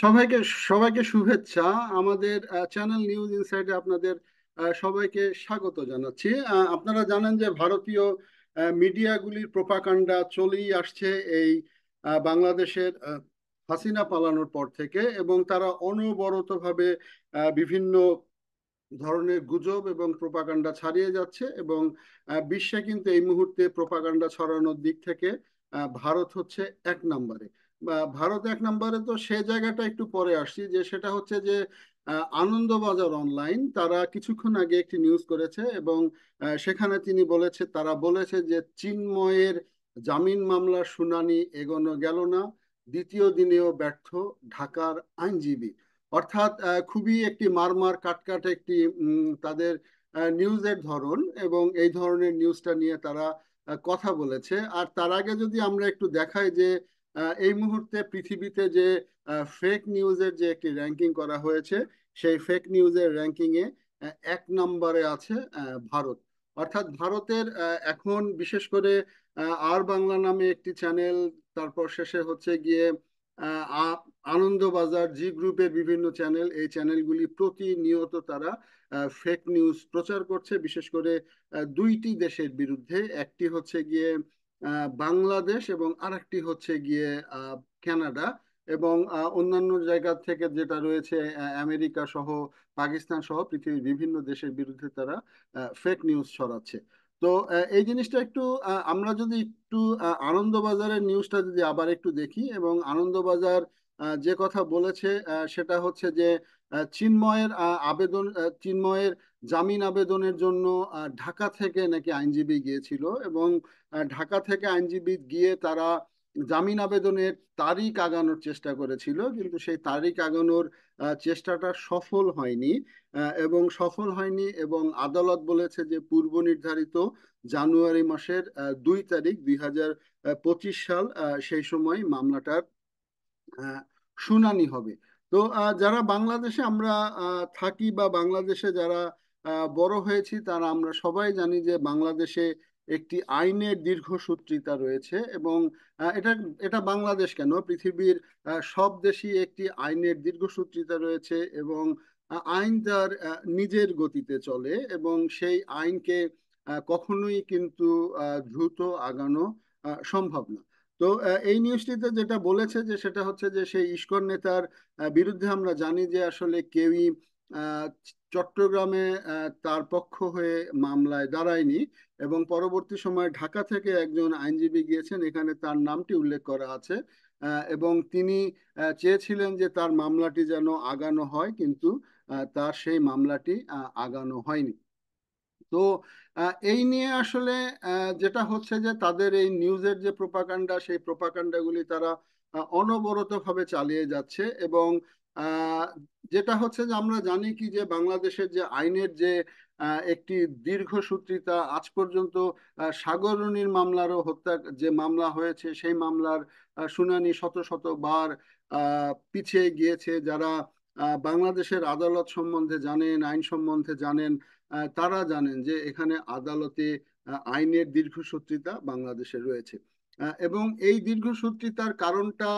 সবাইকে সবাইকে শুভেচ্ছা। আমাদের চ্যানেল নিউজ ইনসাইডে আপনাদের সবাইকে স্বাগত জানাচ্ছি। আপনারা জানেন যে ভারতীয় মিডিয়াগুলির প্রোপাগান্ডা চলেই আসছে এই বাংলাদেশের হাসিনা পালানোর পর থেকে, এবং তারা অনবরতভাবে বিভিন্ন ধরনের গুজব এবং প্রোপাগান্ডা ছাড়িয়ে যাচ্ছে। এবং বিশ্বে কিন্তু এই মুহূর্তে প্রোপাগান্ডা ছড়ানোর দিক থেকে ভারত হচ্ছে এক নম্বরে। ভারত এক নম্বরে, তো সে জায়গাটা একটু পরে আসছি, যে সেটা হচ্ছে যে আনন্দবাজার অনলাইন তারা কিছুক্ষণ আগে একটি নিউজ করেছে, এবং সেখানে তারা বলেছে যে চিন্ময়ের জামিন মামলার শুনানি এগোনো গেল না, দ্বিতীয় দিনেও ব্যর্থ ঢাকার আইনজীবী। অর্থাৎ খুবই একটি মারমার কাটকাট একটি তাদের নিউজের ধরন, এবং এই ধরনের নিউজটা নিয়ে তারা কথা বলেছে। আর তার আগে যদি আমরা একটু দেখাই যে এই মুহূর্তে পৃথিবীতে যে ফেক নিউজের যে একটি র্যাঙ্কিং করা হয়েছে, সেই ফেক নিউজের র্যাঙ্কিং এ এক নম্বরে আছে ভারত। অর্থাৎ ভারতের এখন বিশেষ করে আর বাংলা নামে একটি চ্যানেল, তারপর শেষে হচ্ছে গিয়ে আনন্দবাজার, জি গ্রুপের বিভিন্ন চ্যানেল, এই চ্যানেলগুলি প্রতিনিয়ত তারা ফেক নিউজ প্রচার করছে, বিশেষ করে দুইটি দেশের বিরুদ্ধে। একটি হচ্ছে গিয়ে বাংলাদেশ, এবং আরেকটি হচ্ছে গিয়ে কানাডা, এবং অন্যান্য জায়গা থেকে যেটা রয়েছে আমেরিকা সহ, পাকিস্তান সহ পৃথিবীর বিভিন্ন দেশের বিরুদ্ধে তারা ফেক নিউজ ছড়াচ্ছে। তো এই জিনিসটা একটু আমরা যদি একটু আনন্দবাজারের নিউজটা যদি আবার একটু দেখি, এবং আনন্দবাজার যে কথা বলেছে সেটা হচ্ছে যে চিন্ময়ের জামিন আবেদনের জন্য ঢাকা থেকে নাকি আইনজীবী গিয়েছিল, এবং ঢাকা থেকে আইনজীবী গিয়ে তারা জামিন আবেদনের তারিখ আগানোর চেষ্টা করেছিল, কিন্তু সেই তারিখ আগানোর চেষ্টাটা সফল হয়নি। এবং আদালত বলেছে যে পূর্ব নির্ধারিত জানুয়ারি মাসের 2 তারিখ 2025 সাল, সেই সময় মামলাটার আহ, শুনানি হবে। তো যারা বাংলাদেশে আমরা থাকি, বা বাংলাদেশে যারা বড় হয়েছি, তারা আমরা সবাই জানি যে বাংলাদেশে একটি আইনের দীর্ঘসূত্রিতা রয়েছে। এবং এটা এটা বাংলাদেশ কেন, পৃথিবীর সব দেশই একটি আইনের দীর্ঘসূত্রিতা রয়েছে, এবং আইন তার নিজের গতিতে চলে, এবং সেই আইনকে কখনোই কিন্তু দ্রুত আগানো সম্ভব না। তো এই নিউজটিতে যেটা বলেছে যে সেটা হচ্ছে যে সেই ইসকন নেতার বিরুদ্ধে আমরা জানি যে আসলে কেউই আহ, চট্টগ্রামে তার পক্ষ হয়ে মামলায় দাঁড়ায়নি, এবং পরবর্তী সময়ে ঢাকা থেকে একজন আইনজীবী গিয়েছেন, এখানে তার নামটি উল্লেখ করা আছে। এবং তিনি চেয়েছিলেন যে তার মামলাটি যেন আগানো হয়, কিন্তু তার সেই মামলাটি আগানো হয়নি। তো এই নিয়ে আসলে যেটা হচ্ছে যে তাদের এই নিউজের যে প্রোপাগান্ডা, সেই প্রোপাগান্ডাগুলি তারা অনবরতভাবে চালিয়ে যাচ্ছে। এবং আহ, যেটা হচ্ছে যে আমরা জানি কি যে বাংলাদেশের যে আইনের যে একটি দীর্ঘসূত্রিতা আজ পর্যন্ত, সাগররুনির মামলারও হত্যা যে মামলা হয়েছে, সেই মামলার শুনানি শত শত বার পিছিয়ে গিয়েছে। যারা বাংলাদেশের আদালত সম্বন্ধে জানেন, আইন সম্বন্ধে জানেন, তারা জানেন যে এখানে আদালতে আইনের দীর্ঘসূত্রিতা বাংলাদেশে রয়েছে। এবং এই দীর্ঘসূত্রিতার কারণটা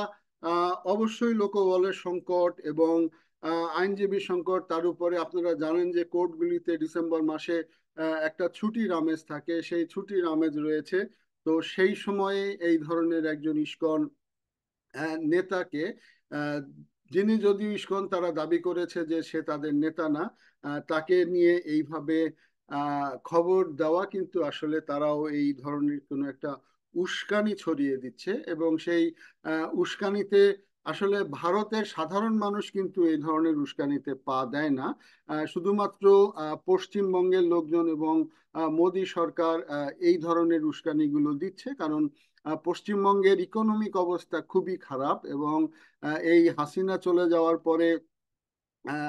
অবশ্যই লোকবলের সংকট এবং আইনজীবী সংকট। তার উপরে আপনারা জানেন যে কোর্টগুলিতে ডিসেম্বর মাসে একটা ছুটির আমেজ থাকে, সেই ছুটির আমেজ রয়েছে। তো সেই সময়ে এই ধরনের একজন ইস্কন নেতাকে, আহ, যিনি যদিও ইস্কন তারা দাবি করেছে যে সে তাদের নেতা না, তাকে নিয়ে এইভাবে খবর দেওয়া, কিন্তু আসলে তারাও এই ধরনের কোনো একটা উস্কানি ছড়িয়ে দিচ্ছে। এবং সেই উস্কানিতে আসলে ভারতের সাধারণ মানুষ কিন্তু এই ধরনের উস্কানিতে পা দেয় না। শুধুমাত্র পশ্চিমবঙ্গের লোকজন এবং মোদী সরকার এই ধরনের উস্কানিগুলো দিচ্ছে, কারণ পশ্চিমবঙ্গের ইকোনমিক অবস্থা খুবই খারাপ। এবং এই হাসিনা চলে যাওয়ার পরে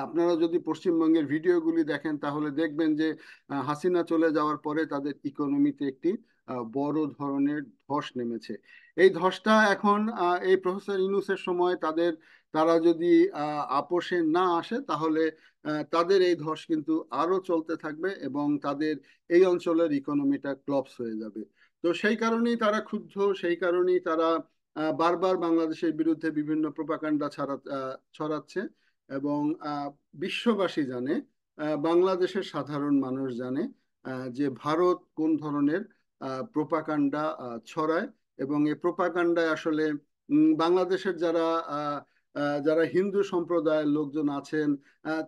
আপনারা যদি পশ্চিমবঙ্গের ভিডিওগুলি দেখেন, তাহলে দেখবেন যে হাসিনা চলে যাওয়ার পরে তাদের ইকোনমিতে একটি বড় ধরনের ধস নেমেছে। এই ধসটা এখন এই প্রফেসর ইউনূসের সময় তারা যদি আপোষে না আসে, তাহলে তাদের এই ধস কিন্তু আরো চলতে থাকবে, এবং তাদের এই অঞ্চলের ইকোনমিটা ক্লপস হয়ে যাবে। তো সেই কারণেই তারা ক্ষুব্ধ, সেই কারণেই তারা বারবার বাংলাদেশের বিরুদ্ধে বিভিন্ন প্রোপাগান্ডা ছড়াচ্ছে, এবং বিশ্ববাসী জানে, বাংলাদেশের সাধারণ মানুষ জানে যে ভারত কোন ধরনের প্রোপাগান্ডা ছড়ায়। এবং এই প্রোপাগান্ডায় আসলে বাংলাদেশের যারা হিন্দু সম্প্রদায়ের লোকজন আছেন,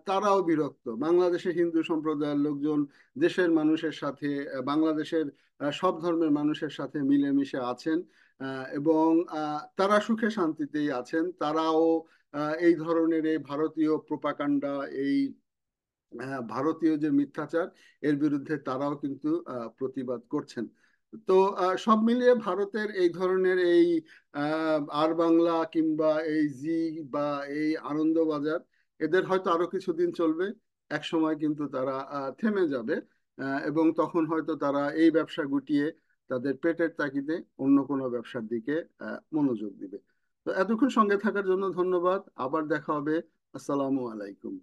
তারাও বিরক্ত। বাংলাদেশের হিন্দু সম্প্রদায়ের লোকজন দেশের মানুষের সাথে, বাংলাদেশের সব ধর্মের মানুষের সাথে মিলেমিশে আছেন, এবং তারা সুখে শান্তিতেই আছেন। তারাও এই ধরনের এই ভারতীয় প্রোপাগান্ডা, এই ভারতীয় যে মিথ্যাচার, এর বিরুদ্ধে তারাও কিন্তু প্রতিবাদ করছেন। তো সব মিলিয়ে ভারতের এই ধরনের এই আর বাংলা কিংবা এই জি বা এই আনন্দবাজার, এদের হয়তো আরো কিছুদিন চলবে। এক সময় কিন্তু তারা থেমে যাবে, এবং তখন হয়তো তারা এই ব্যবসা গুটিয়ে তাদের পেটের তাগিদে অন্য কোনো ব্যবসার দিকে মনোযোগ দিবে। তো এতক্ষণ সঙ্গে থাকার জন্য ধন্যবাদ। আবার দেখা হবে। আসসালামু আলাইকুম।